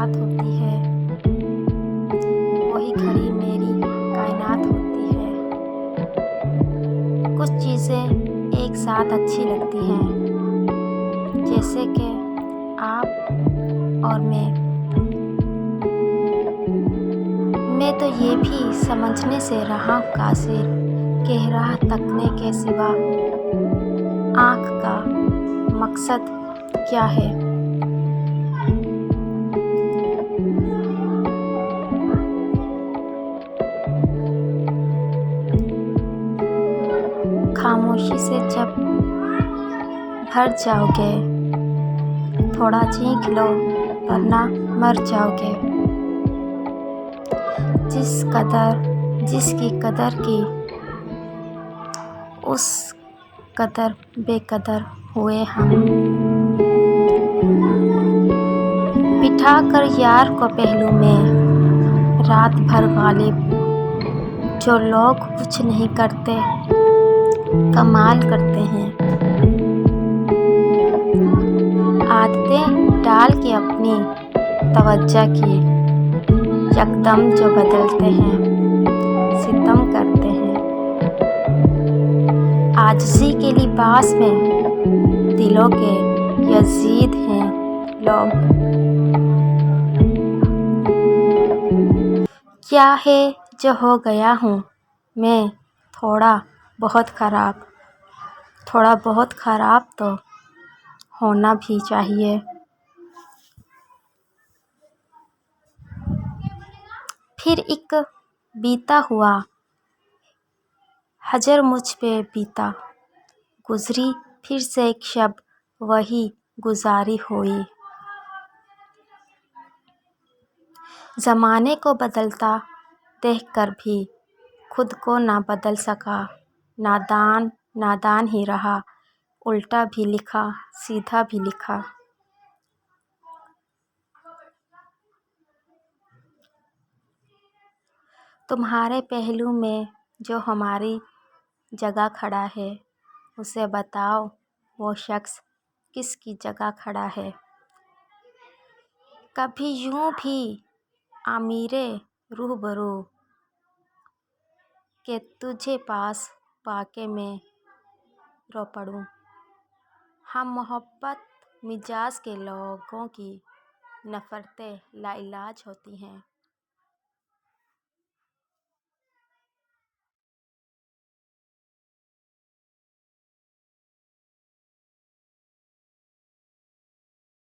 रात होती है, वही घड़ी मेरी कायनात होती है। कुछ चीज़ें एक साथ अच्छी लगती हैं, जैसे कि आप और मैं तो ये भी समझने से रहा हूँ कासिर कि राह तकने के सिवा आँख का मकसद क्या है। खामोशी से जब भर जाओगे, थोड़ा चीख लो वरना मर जाओगे। जिसकी कदर की, उस कदर बेकदर हुए हम। बिठा कर यार को पहलू में रात भर गालिब, जो लोग कुछ नहीं करते कमाल करते हैं। आदतें डाल के अपनी तवज्जो की, यकदम जो बदलते हैं सितम करते हैं। आजिज़ी के लिबास में दिलों के यजीद हैं लोग। क्या है जो हो गया हूँ मैं थोड़ा बहुत ख़राब तो होना भी चाहिए। फिर एक बीता हुआ हजर मुझ पे बीता, गुजरी फिर से एक शब वही गुजारी हुई। ज़माने को बदलता देख कर भी खुद को ना बदल सका। नादान ही रहा, उल्टा भी लिखा सीधा भी लिखा। तुम्हारे पहलू में जो हमारी जगह खड़ा है, उसे बताओ वो शख्स किसकी जगह खड़ा है। कभी यूं भी आमिरे रूबरू कि तुझे पास पाके मैं रो पड़ूं। हम मोहब्बत मिजाज के लोगों की नफ़रतें लाइलाज होती हैं।